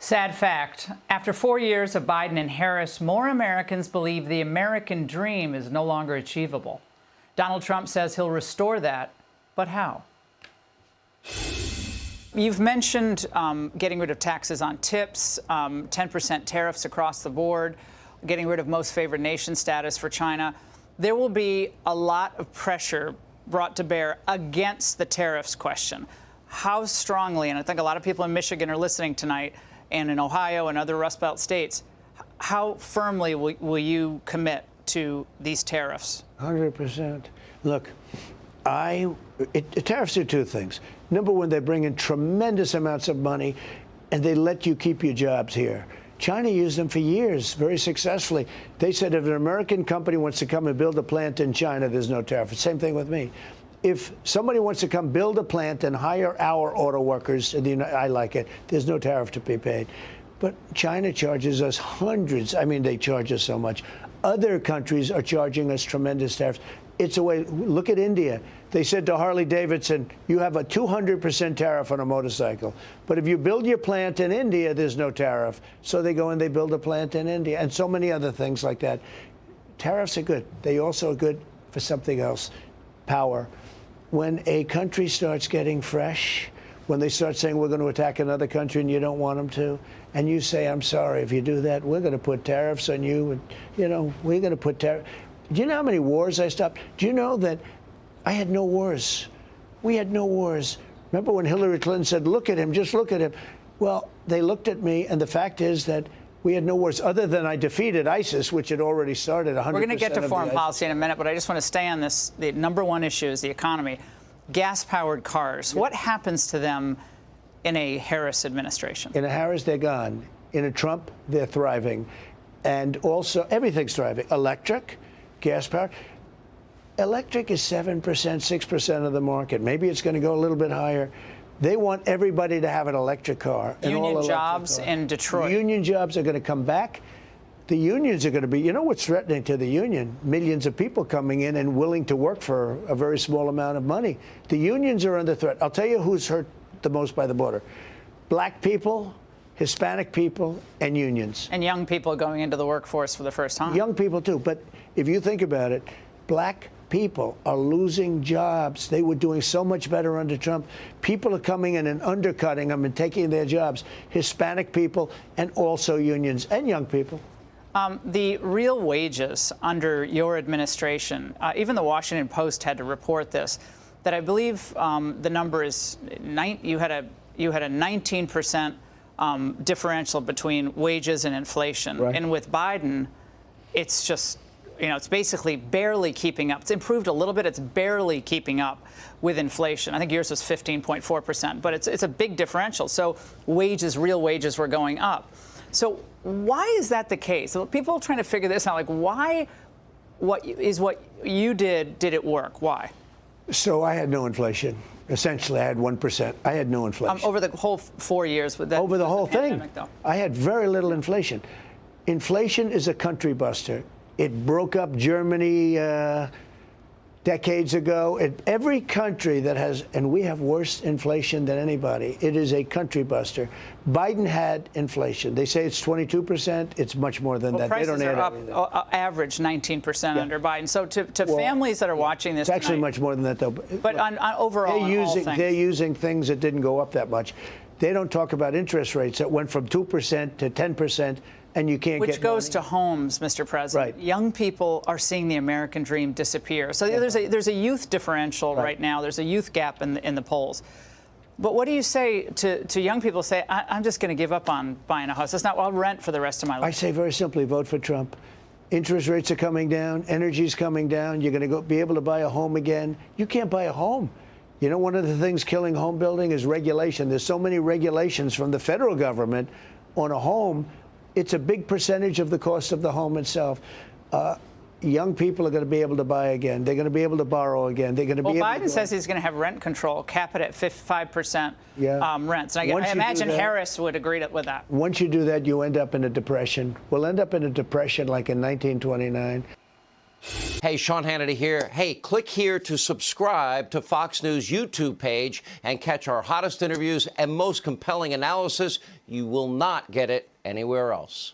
Sad fact, after 4 years of Biden and Harris, more Americans believe the American dream is no longer achievable. Donald Trump says he'll restore that, but how? You've mentioned getting rid of taxes on tips, 10% tariffs across the board, getting rid of most favored nation status for China. There will be a lot of pressure brought to bear against the tariffs question. How strongly, and I think a lot of people in Michigan are listening tonight, and in Ohio and other Rust Belt states, how firmly will you commit to these tariffs? 100%. Look, tariffs do two things. Number one, they bring in tremendous amounts of money, and they let you keep your jobs here. China used them for years, very successfully. They said if an American company wants to come and build a plant in China, there's no tariff. Same thing with me. If somebody wants to come build a plant and hire our auto workers, I like it, there's no tariff to be paid. But China charges us hundreds. I mean, they charge us so much. Other countries are charging us tremendous tariffs. It's a way. Look at India. They said to Harley Davidson, you have a 200% tariff on a motorcycle. But if you build your plant in India, there's no tariff. So they go and they build a plant in India, and so many other things like that. Tariffs are good. They also are good for something else, power. When a country starts getting fresh, when they start saying we're going to attack another country and you don't want them to, and you say, I'm sorry, if you do that, we're going to put tariffs on you, and, we're going to put tariffs. Do you know how many wars I stopped? Do you know that I had no wars? We had no wars. Remember when Hillary Clinton said, look at him, just look at him? Well, they looked at me, and the fact is that we had no wars other than I defeated ISIS, which had already started 100%. We're going to get to foreign policy in a minute, but I just want to stay on this. The number one issue is the economy. Gas-powered cars. What happens to them in a Harris administration? In a Harris, they're gone. In a Trump, they're thriving. And also, everything's thriving. Electric, gas-powered. Electric is 7%, 6% of the market. Maybe it's going to go a little bit higher. They want everybody to have an electric car. Union jobs in Detroit. Union jobs are going to come back. The unions are going to be, what's threatening to the union? Millions of people coming in and willing to work for a very small amount of money. The unions are under threat. I'll tell you who's hurt the most by the border. Black people, Hispanic people, and unions. And young people going into the workforce for the first time. Young people, too. But if you think about it, black people are losing jobs. They were doing so much better under Trump. People are coming in and undercutting them and taking their jobs. Hispanic people and also unions and young people. The real wages under your administration, even the Washington Post had to report this, that I believe the number is you had a 19% differential between wages and inflation. Right. And with Biden, it's just, it's basically barely keeping up. It's improved a little bit. It's barely keeping up with inflation. I think yours was 15.4%, but it's a big differential. So real wages were going up. So why is that the case? So people are trying to figure this out. Like, why? What you did it work? Why? So I had no inflation. Essentially, I had 1%. I had no inflation over the whole 4 years. With that, over the whole thing, though. I had very little inflation. Inflation is a country buster. It broke up Germany decades ago. Every country that has, and we have worse inflation than anybody, it is a country buster. Biden had inflation. They say it's 22%. It's much more than that. Prices they don't are up average 19% under Biden. So to families that are watching this, it's actually much more than that, though. But on overall, they're using things that didn't go up that much. They don't talk about interest rates that went from 2% to 10%. And you can't Which goes to homes, Mr. President. Right. Young people are seeing the American dream disappear. So there's a youth differential right now. There's a youth gap in the polls. But what do you say to young people? Say, I'm just going to give up on buying a house. That's not. I'll rent for the rest of my life. I say very simply, vote for Trump. Interest rates are coming down. Energy's coming down. You're going to be able to buy a home again. You can't buy a home. One of the things killing home building is regulation. There's so many regulations from the federal government on a home. It's a big percentage of the cost of the home itself. Young people are going to be able to buy again. They're going to be able to borrow again. They're going to be able Biden says he's going to have rent control, cap it at 5% rents. And I imagine Harris would agree with that. Once you do that, you end up in a depression. We'll end up in a depression like in 1929. Hey, Sean Hannity here. Hey, click here to subscribe to Fox News YouTube page and catch our hottest interviews and most compelling analysis. You will not get it anywhere else.